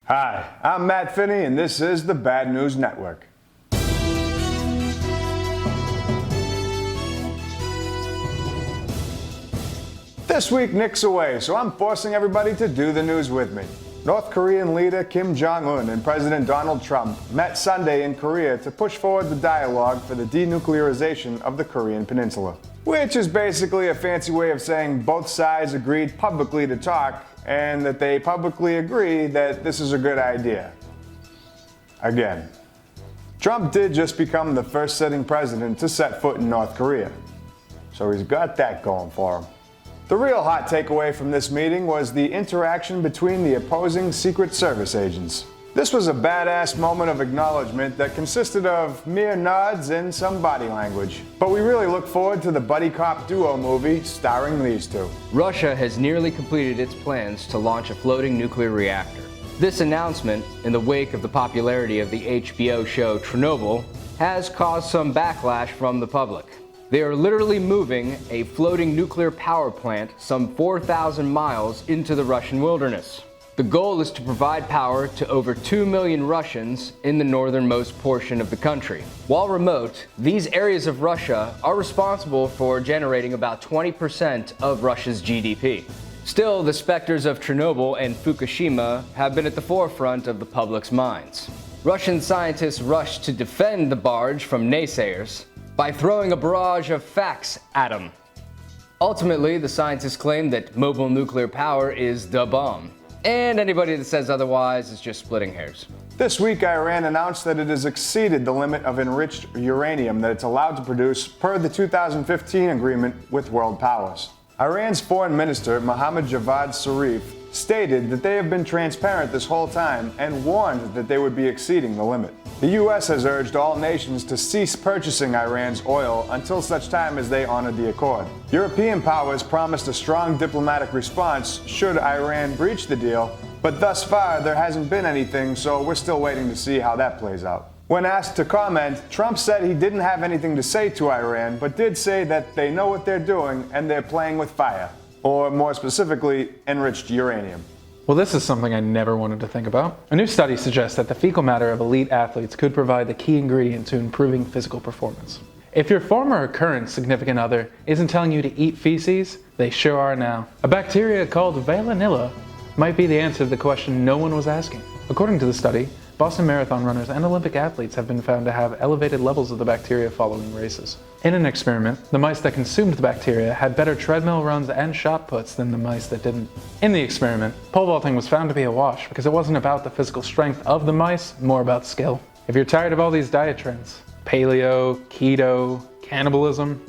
Hi, I'm Matt Finney, and this is the Bad News Network. This week, Nick's away, so I'm forcing everybody to do the news with me. North Korean leader Kim Jong-un and President Donald Trump met Sunday in Korea to push forward the dialogue for the denuclearization of the Korean Peninsula, which is basically a fancy way of saying both sides agreed publicly to talk and that they publicly agree that this is a good idea. Again. Trump did just become the first sitting president to set foot in North Korea, so he's got that going for him. The real hot takeaway from this meeting was the interaction between the opposing Secret Service agents. This was a badass moment of acknowledgement that consisted of mere nods and some body language. But we really look forward to the buddy cop duo movie starring these two. Russia has nearly completed its plans to launch a floating nuclear reactor. This announcement, in the wake of the popularity of the HBO show Chernobyl, has caused some backlash from the public. They are literally moving a floating nuclear power plant some 4,000 miles into the Russian wilderness. The goal is to provide power to over 2 million Russians in the northernmost portion of the country. While remote, these areas of Russia are responsible for generating about 20% of Russia's GDP. Still, the specters of Chernobyl and Fukushima have been at the forefront of the public's minds. Russian scientists rushed to defend the barge from naysayers by throwing a barrage of facts at them. Ultimately, the scientists claim that mobile nuclear power is the bomb, and anybody that says otherwise is just splitting hairs. This week, Iran announced that it has exceeded the limit of enriched uranium that it's allowed to produce per the 2015 agreement with world powers. Iran's foreign minister, Mohammad Javad Zarif, stated that they have been transparent this whole time and warned that they would be exceeding the limit. The U.S. has urged all nations to cease purchasing Iran's oil until such time as they honor the accord. European powers promised a strong diplomatic response should Iran breach the deal, but thus far there hasn't been anything, so we're still waiting to see how that plays out. When asked to comment, Trump said he didn't have anything to say to Iran, but did say that they know what they're doing and they're playing with fire. Or more specifically, enriched uranium. Well, this is something I never wanted to think about. A new study suggests that the fecal matter of elite athletes could provide the key ingredient to improving physical performance. If your former or current significant other isn't telling you to eat feces, they sure are now. A bacteria called Veillonella might be the answer to the question no one was asking. According to the study, Boston Marathon runners and Olympic athletes have been found to have elevated levels of the bacteria following races. In an experiment, the mice that consumed the bacteria had better treadmill runs and shot puts than the mice that didn't. In the experiment, pole vaulting was found to be a wash because it wasn't about the physical strength of the mice, more about skill. If you're tired of all these diet trends, paleo, keto, cannibalism,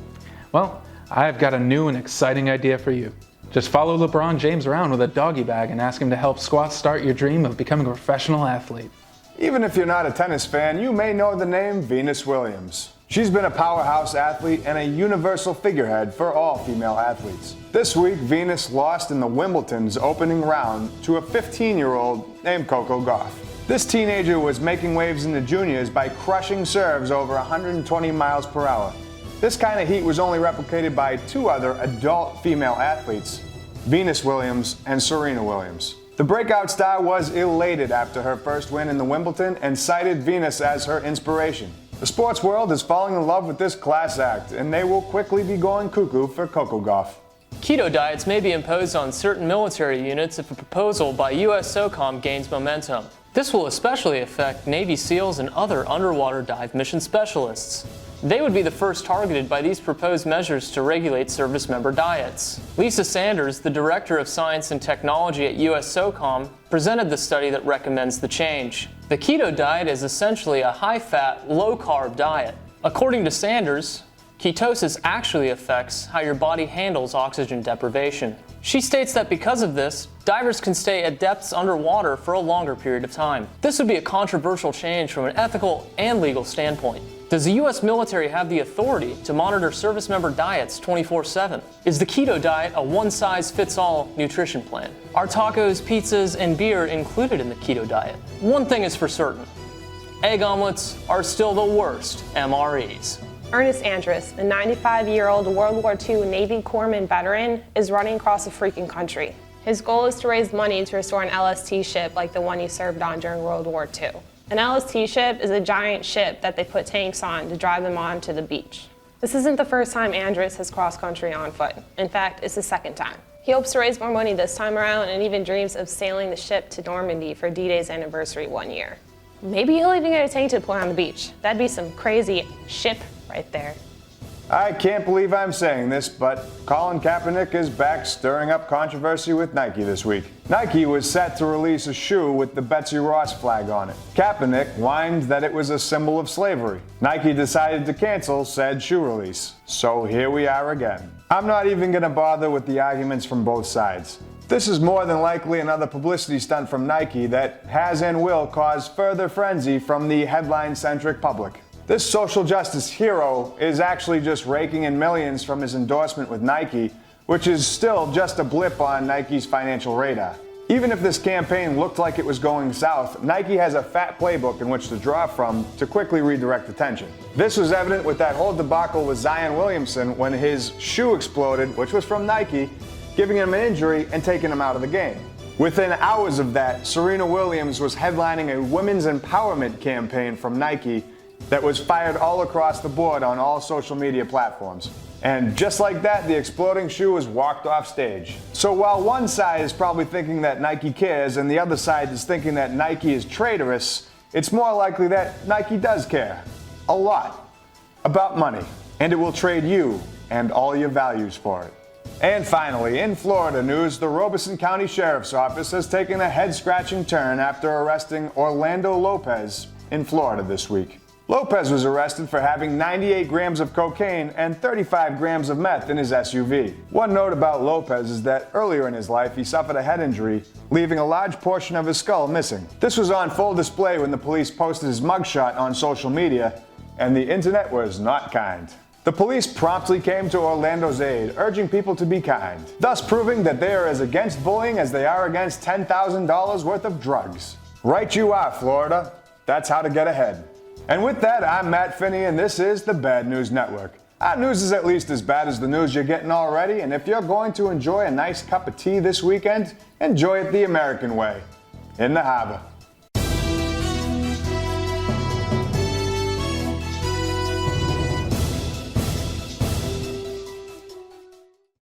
well, I've got a new and exciting idea for you. Just follow LeBron James around with a doggy bag and ask him to help squat start your dream of becoming a professional athlete. Even if you're not a tennis fan, you may know the name Venus Williams. She's been a powerhouse athlete and a universal figurehead for all female athletes. This week, Venus lost in the Wimbledon's opening round to a 15-year-old named Coco Gauff. This teenager was making waves in the juniors by crushing serves over 120 miles per hour. This kind of heat was only replicated by two other adult female athletes, Venus Williams and Serena Williams. The breakout star was elated after her first win in the Wimbledon and cited Venus as her inspiration. The sports world is falling in love with this class act, and they will quickly be going cuckoo for Coco Gauff. Keto diets may be imposed on certain military units if a proposal by U.S. SOCOM gains momentum. This will especially affect Navy SEALs and other underwater dive mission specialists. They would be the first targeted by these proposed measures to regulate service member diets. Lisa Sanders, the Director of Science and Technology at U.S. SOCOM, presented the study that recommends the change. The keto diet is essentially a high-fat, low-carb diet. According to Sanders, ketosis actually affects how your body handles oxygen deprivation. She states that because of this, divers can stay at depths underwater for a longer period of time. This would be a controversial change from an ethical and legal standpoint. Does the U.S. military have the authority to monitor service member diets 24/7? Is the keto diet a one-size-fits-all nutrition plan? Are tacos, pizzas, and beer included in the keto diet? One thing is for certain, egg omelets are still the worst MREs. Ernest Andrus, a 95-year-old World War II Navy corpsman veteran, is running across the freaking country. His goal is to raise money to restore an LST ship like the one he served on during World War II. An LST ship is a giant ship that they put tanks on to drive them onto the beach. This isn't the first time Andres has crossed country on foot. In fact, it's the second time. He hopes to raise more money this time around and even dreams of sailing the ship to Normandy for D-Day's anniversary one year. Maybe he'll even get a tank to deploy on the beach. That'd be some crazy ship right there. I can't believe I'm saying this, but Colin Kaepernick is back stirring up controversy with Nike this week. Nike was set to release a shoe with the Betsy Ross flag on it. Kaepernick whined that it was a symbol of slavery. Nike decided to cancel said shoe release. So here we are again. I'm not even going to bother with the arguments from both sides. This is more than likely another publicity stunt from Nike that has and will cause further frenzy from the headline-centric public. This social justice hero is actually just raking in millions from his endorsement with Nike, which is still just a blip on Nike's financial radar. Even if this campaign looked like it was going south, Nike has a fat playbook in which to draw from to quickly redirect attention. This was evident with that whole debacle with Zion Williamson when his shoe exploded, which was from Nike, giving him an injury and taking him out of the game. Within hours of that, Serena Williams was headlining a women's empowerment campaign from Nike that was fired all across the board on all social media platforms. And just like that, the exploding shoe was walked off stage. So while one side is probably thinking that Nike cares and the other side is thinking that Nike is traitorous, it's more likely that Nike does care. A lot. About money. And it will trade you and all your values for it. And finally, in Florida news, the Robeson County Sheriff's Office has taken a head-scratching turn after arresting Orlando Lopez in Florida this week. Lopez was arrested for having 98 grams of cocaine and 35 grams of meth in his SUV. One note about Lopez is that earlier in his life he suffered a head injury, leaving a large portion of his skull missing. This was on full display when the police posted his mugshot on social media, and the internet was not kind. The police promptly came to Orlando's aid, urging people to be kind, thus proving that they are as against bullying as they are against $10,000 worth of drugs. Right you are, Florida. That's how to get ahead. And with that, I'm Matt Finney, and this is the Bad News Network. Our news is at least as bad as the news you're getting already, and if you're going to enjoy a nice cup of tea this weekend, enjoy it the American way, in the harbor.